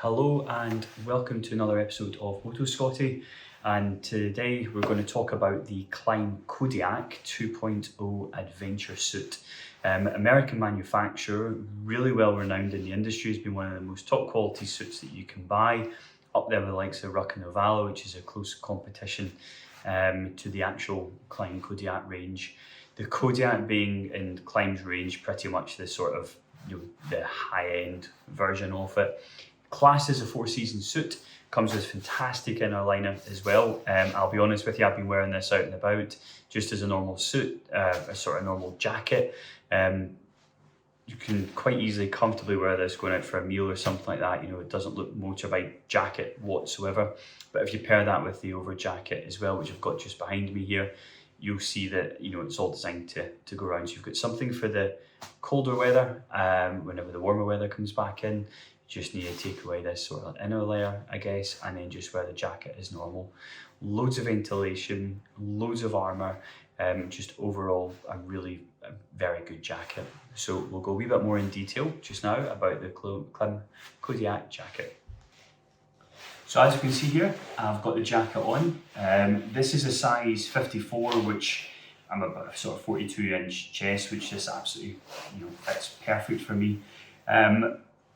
Hello and welcome to another episode of Moto Scotty, and today we're going to talk about the Klim Kodiak 2.0 Adventure Suit. American manufacturer, really well renowned in the industry, has been one of the most top quality suits that you can buy, up there with the likes of Ruck and Ovala, which is a close competition to the actual Klim Kodiak range. The Kodiak being in Klim's range pretty much the sort of the high-end version of it. Classed as a four-season suit, comes with fantastic inner liner as well. I'll be honest with you, I've been wearing this out and about just as a normal suit, a sort of normal jacket. You can quite easily, comfortably wear this going out for a meal or something like that. It doesn't look motorbike jacket whatsoever. But if you pair that with the over jacket as well, which I've got just behind me here, you'll see that it's all designed to go around. So you've got something for the colder weather, whenever the warmer weather comes back in. Just need to take away this sort of inner layer, I guess, and then just wear the jacket as normal. Loads of ventilation, loads of armour, just overall a very good jacket. So we'll go a wee bit more in detail just now about the Klim Kodiak jacket. So as you can see here, I've got the jacket on. This is a size 54, which I'm about a sort of 42-inch chest, which just absolutely fits perfect for me.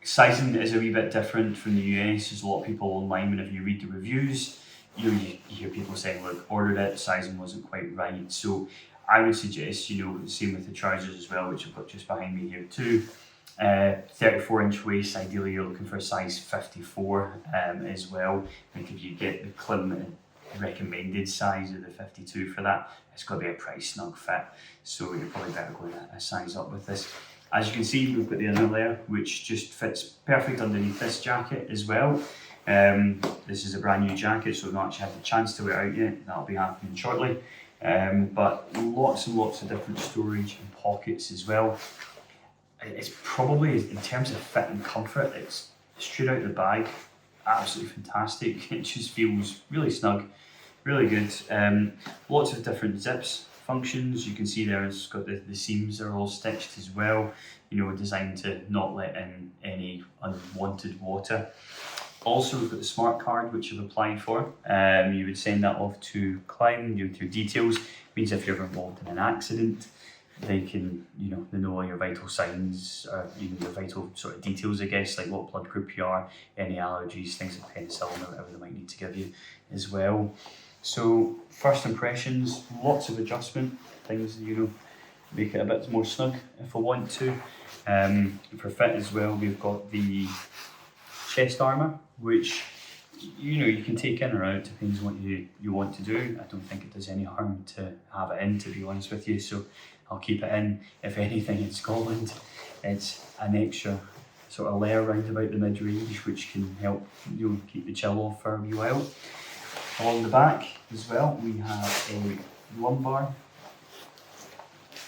Sizing is a wee bit different from the US. There's a lot of people online, whenever you read the reviews, you hear people saying, look, ordered it, sizing wasn't quite right. So I would suggest, same with the trousers as well, which I've got just behind me here too. 34-inch waist, ideally you're looking for a size 54 as well. I think if you get the Klim recommended size of the 52 for that, it's got to be a price snug fit. So you're probably better going a size up with this. As you can see, we've got the inner layer, which just fits perfect underneath this jacket as well. This is a brand new jacket, so I've not actually had the chance to wear it out yet. That'll be happening shortly. But lots and lots of different storage and pockets as well. It's probably, in terms of fit and comfort, it's straight out of the bag. Absolutely fantastic. It just feels really snug, really good. Lots of different zips functions. You can see there it's got the seams are all stitched as well, designed to not let in any unwanted water. Also, we've got the smart card, which you've applied for. You would send that off to Klim, with your details. Means if you're ever involved in an accident, they can, they know all your vital signs, or your vital sort of details, I guess, like what blood group you are, any allergies, things like penicillin or whatever they might need to give you as well. So first impressions, lots of adjustment, things, make it a bit more snug if I want to. For fit as well, we've got the chest armour, which you can take in or out, depends on what you want to do. I don't think it does any harm to have it in, to be honest with you, so I'll keep it in. If anything, in Scotland, it's an extra sort of layer round about the mid-range, which can help keep the chill off for a wee while. Along the back as well, we have a lumbar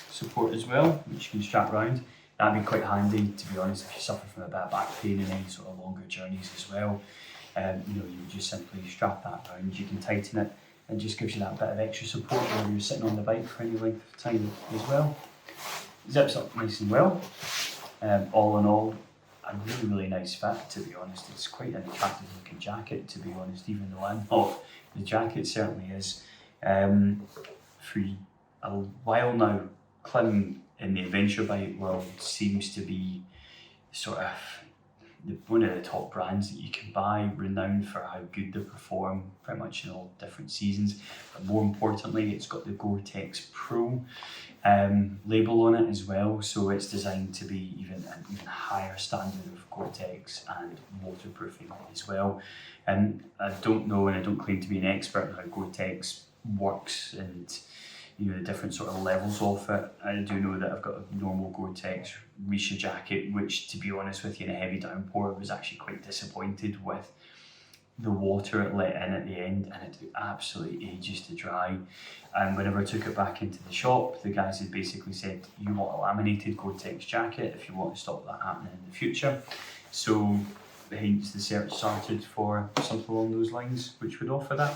support as well, which you can strap round. That'd be quite handy, to be honest, if you suffer from a bit of back pain and any sort of longer journeys as well. You would just simply strap that round. You can tighten it, and just gives you that bit of extra support while you're sitting on the bike for any length of time as well. Zips up nice and well. All in all, a really nice fit, to be honest. It's quite an attractive looking jacket, to be honest, even though I'm not. The jacket certainly is. For a while now, Klim in the adventure bike world seems to be sort of one of the top brands that you can buy, renowned for how good they perform pretty much in all different seasons. But more importantly, it's got the Gore-tex Pro label on it as well, so it's designed to be an even higher standard of Gore-tex and waterproofing as well. And I don't know, and I don't claim to be an expert on how Gore-tex works and the different sort of levels of it. I do know that I've got a normal Gore-tex Reassuringly jacket, which, to be honest with you, in a heavy downpour, I was actually quite disappointed with the water it let in at the end, and it took absolutely ages to dry. And whenever I took it back into the shop, the guys had basically said, you want a laminated Gore-tex jacket if you want to stop that happening in the future. So hence the search started for something along those lines, which would offer that.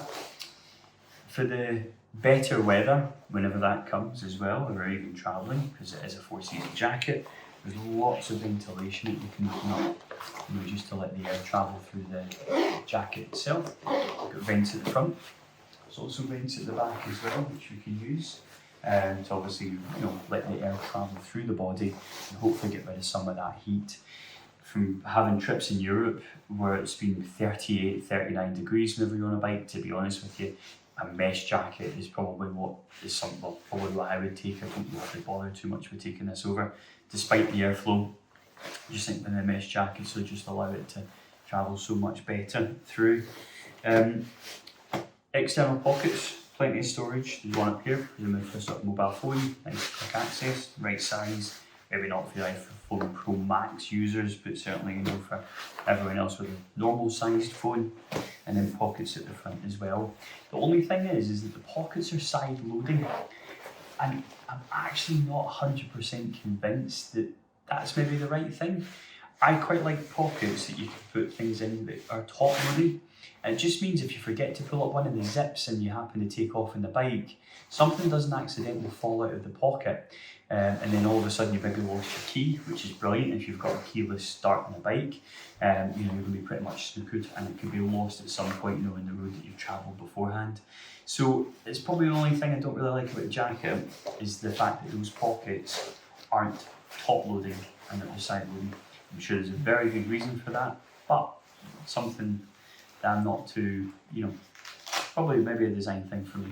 For the better weather, whenever that comes as well, or even travelling, because it is a four-season jacket, There's lots of ventilation that you can open up, just to let the air travel through the jacket itself. You've got vents at the front. There's also vents at the back as well, which you can use to obviously, let the air travel through the body and hopefully get rid of some of that heat. From having trips in Europe where it's been 38, 39 degrees whenever you're on a bike, to be honest with you, a mesh jacket is probably what I would take. I don't really bother too much with taking this over, despite the airflow. I just think when the mesh jackets will just allow it to travel so much better through. External pockets, plenty of storage. There's one up here, presumably for sort of mobile phone, nice quick access, right size. Maybe not for the iPhone Pro Max users, but certainly for everyone else with a normal sized phone. And then pockets at the front as well. The only thing is that the pockets are side loading, and I'm actually not 100% convinced that that's maybe the right thing. I quite like pockets that you can put things in that are top loading. And it just means if you forget to pull up one of the zips and you happen to take off on the bike, something doesn't accidentally fall out of the pocket. And then all of a sudden you've maybe lost your key, which is brilliant if you've got a keyless start on a bike. You're going to be pretty much snookered, and it could be lost at some point in the road that you've travelled beforehand. So it's probably the only thing I don't really like about the jacket is the fact that those pockets aren't top loading and they're side loading. I'm sure there's a very good reason for that, but something that I'm not too, probably maybe a design thing for me.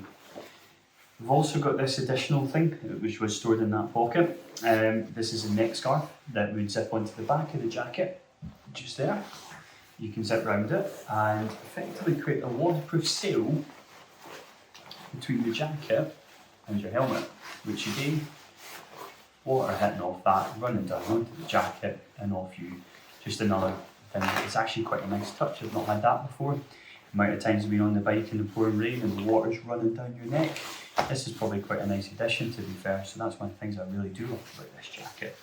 We've also got this additional thing which was stored in that pocket. This is a neck scarf that would zip onto the back of the jacket, just there. You can zip around it and effectively create a waterproof sail between the jacket and your helmet, which again, water hitting off that, running down onto the jacket and off you. Just another thing. It's actually quite a nice touch. I've not had that before. The amount of times I've been on the bike in the pouring rain and the water's running down your neck. This is probably quite a nice addition, to be fair. So that's one of the things I really do like about this jacket,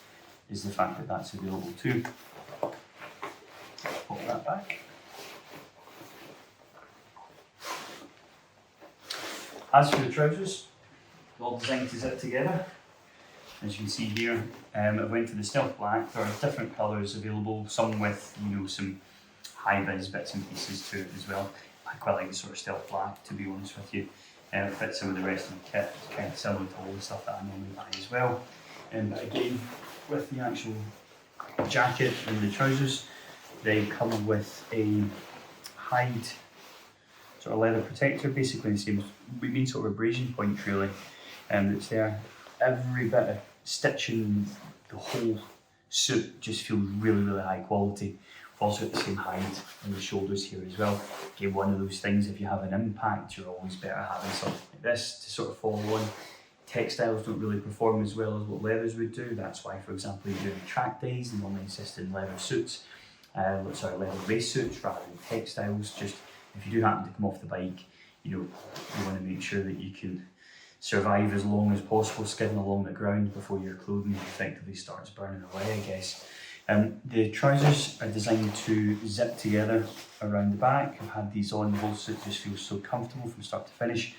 is the fact that that's available too. Pop that back. As for the trousers, all designed to zip together. As you can see here, I went for the stealth black. There are different colours available, some with some high-vis bits and pieces to it as well. I quite like the sort of stealth black, to be honest with you. It fits in with the rest of the kit. It's kind of similar to all the stuff that I normally buy as well. But again, with the actual jacket and the trousers, they come with a hide sort of leather protector, basically the same sort of abrasion point really. That's there. Every bit of stitching the whole suit just feels really, really high quality. We've also got the same hide on the shoulders here as well. Again, one of those things, if you have an impact, you're always better having something like this to sort of follow on. Textiles don't really perform as well as what leathers would do. That's why, for example, you're doing track days, they normally insist in leather suits, leather race suits rather than textiles. Just if you do happen to come off the bike, you want to make sure that you can survive as long as possible skidding along the ground before your clothing effectively starts burning away, I guess. The trousers are designed to zip together around the back. I've had these on, the whole suit just feels so comfortable from start to finish.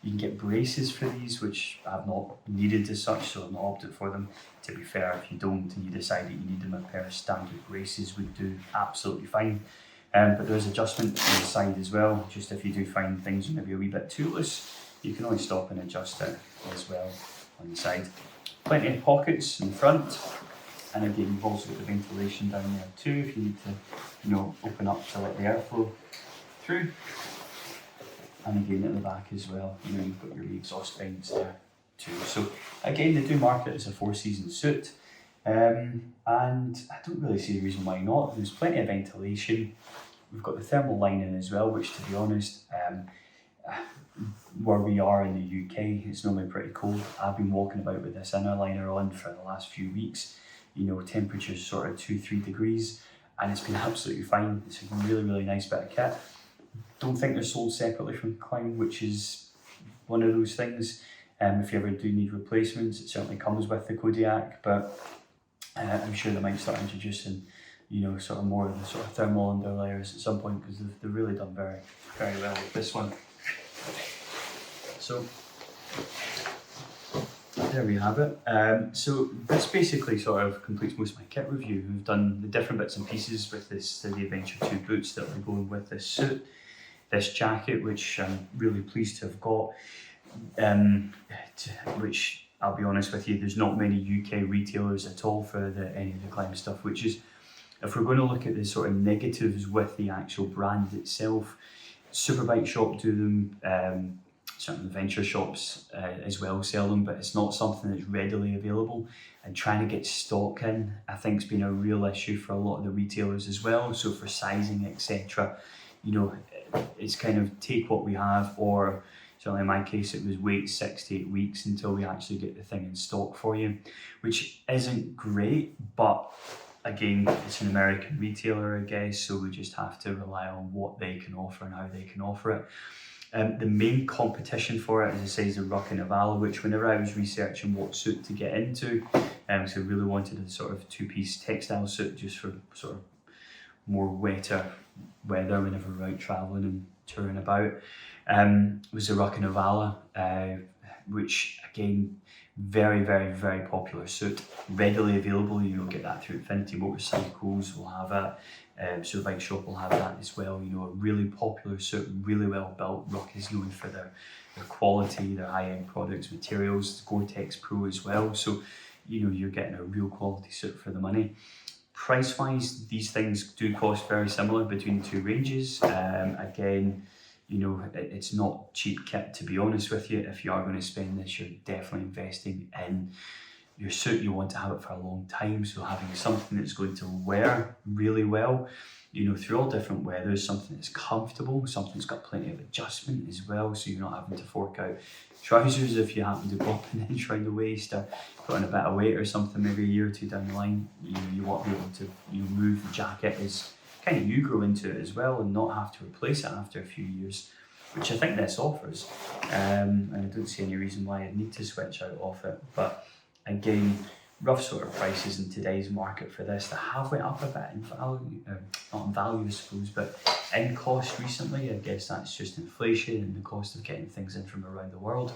You can get braces for these, which I've not needed as such, so I've not opted for them. To be fair, if you don't and you decide that you need them, a pair of standard braces would do absolutely fine. But there's adjustment on the side as well, just if you do find things maybe a wee bit too loose, you can always stop and adjust it as well on the side. Plenty of pockets in front, and again you've also got the ventilation down there too if you need to open up to let the airflow through. And again at the back as well, you've got your exhaust vents there too. So again, they do market it as a 4-season suit, and I don't really see a reason why not. There's plenty of ventilation. We've got the thermal lining as well, which to be honest, where we are in the UK, it's normally pretty cold. I've been walking about with this inner liner on for the last few weeks. Temperatures sort of 2-3 degrees, and it's been absolutely fine. It's a really, really nice bit of kit. Don't think they're sold separately from Klim, which is one of those things. If you ever do need replacements, it certainly comes with the Kodiak, but I'm sure they might start introducing sort of more of the sort of thermal under layers at some point, because they've really done very, very well with this one. So there we have it. So this basically sort of completes most of my kit review. We've done the different bits and pieces with the Adventure 2 boots that are going with this suit, this jacket, which I'm really pleased to have got, which I'll be honest with you, there's not many UK retailers at all for any of the Klim stuff, which is, if we're going to look at the sort of negatives with the actual brand itself, Superbike shop do them, certain adventure shops as well sell them, but it's not something that's readily available, and trying to get stock in, I think, has been a real issue for a lot of the retailers as well. So for sizing, etc., you know, it's kind of take what we have, or certainly in my case it was wait 6 to 8 weeks until we actually get the thing in stock for you, which isn't great, but again, it's an American retailer, I guess, so we just have to rely on what they can offer and how they can offer it. The main competition for it, as I say, is the Ruck and Avala, which whenever I was researching what suit to get into, so I really wanted a sort of two-piece textile suit just for sort of more wetter weather whenever we're out travelling and touring about, was the Ruck and Avala, which again, very, very, very popular suit, readily available. You'll get that through Infinity Motorcycles, we'll have it. Superbike shop will have that as well. You know, a really popular suit, really well built. Ruck is known for their quality, their high-end products, materials, Gore-tex Pro as well. So, you know, you're getting a real quality suit for the money. Price-wise, these things do cost very similar between the two ranges. Again, you know, it's not cheap kit, to be honest with you. If you are going to spend this, you're definitely investing in your suit. You want to have it for a long time, so having something that's going to wear really well, you know, through all different weathers, something that's comfortable, something that's got plenty of adjustment as well, so you're not having to fork out trousers if you happen to go up an inch around the waist or put on a bit of weight or something maybe a year or two down the line. You want to be able to, you know, move the jacket as kind of you grow into it as well and not have to replace it after a few years, which I think this offers. And I don't see any reason why I'd need to switch out of it. But again, rough sort of prices in today's market for this, they have went up a bit in value, not in value I suppose, but in cost recently. I guess that's just inflation and the cost of getting things in from around the world.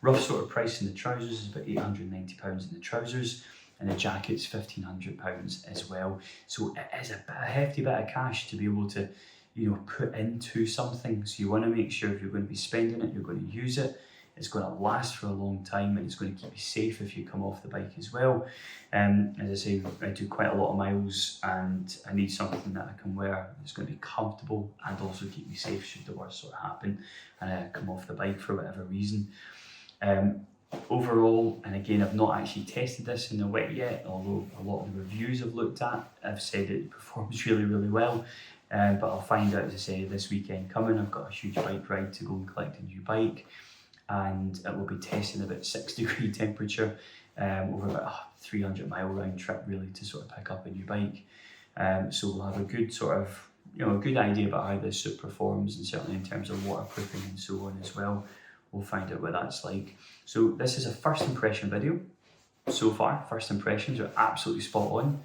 Rough sort of price in the trousers is about £890 in the trousers, and the jacket's £1,500 as well. So it is a hefty bit of cash to be able to, you know, put into something. So you want to make sure if you're going to be spending it, you're going to use it. It's going to last for a long time, and it's going to keep you safe if you come off the bike as well. As I say, I do quite a lot of miles, and I need something that I can wear that's going to be comfortable and also keep me safe should the worst sort of happen and I come off the bike for whatever reason. Overall, and again, I've not actually tested this in the wet yet, although a lot of the reviews I've looked at have said it performs really, really well. But I'll find out, as I say, this weekend coming. I've got a huge bike ride to go and collect a new bike, and it will be testing about 6-degree temperature over about a 300-mile round trip, really, to sort of pick up a new bike. So we'll have a good sort of, you know, a good idea about how this suit performs, and certainly in terms of waterproofing and so on as well. We'll find out what that's like. So this is a first impression video. So far, first impressions are absolutely spot on.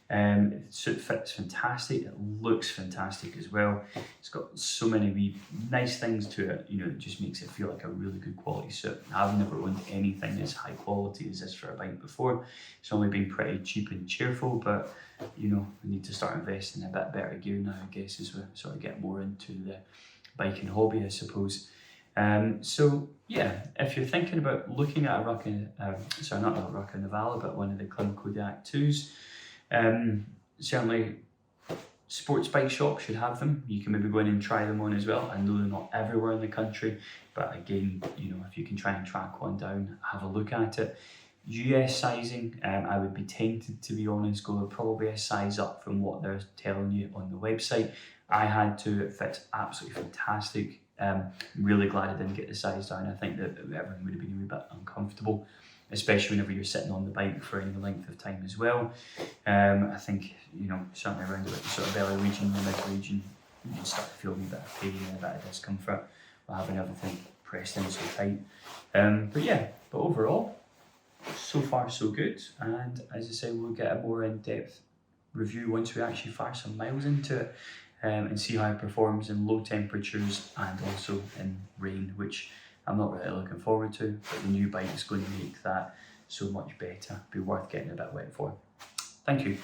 The suit fits fantastic, it looks fantastic as well. It's got so many wee nice things to it, you know, it just makes it feel like a really good quality suit. I've never owned anything as high quality as this for a bike before. It's only been pretty cheap and cheerful, but you know, we need to start investing in a bit better gear now, I guess, as we sort of get more into the biking hobby, I suppose. So yeah, if you're thinking about looking at a Ruck and, sorry, not a Ruck and Avala, but one of the Klim Kodiak 2s, certainly sports bike shops should have them. You can maybe go in and try them on as well. I know they're not everywhere in the country, but again, you know, if you can try and track one down, have a look at it. US sizing, I would be tempted, to be honest, go probably a size up from what they're telling you on the website. I had to, it fits absolutely fantastic. Really glad I didn't get the size down. I think that everything would have been a wee bit uncomfortable, especially whenever you're sitting on the bike for any length of time as well. I think, you know, certainly around about the sort of belly region, the mid region, you can start to feel a wee bit of pain and a bit of discomfort while having everything pressed in so tight. But yeah, but overall, so far so good. And as I say, we'll get a more in-depth review once we actually fire some miles into it. And see how it performs in low temperatures and also in rain, which I'm not really looking forward to, but the new bike is going to make that so much better. Be worth getting a bit wet for. Thank you.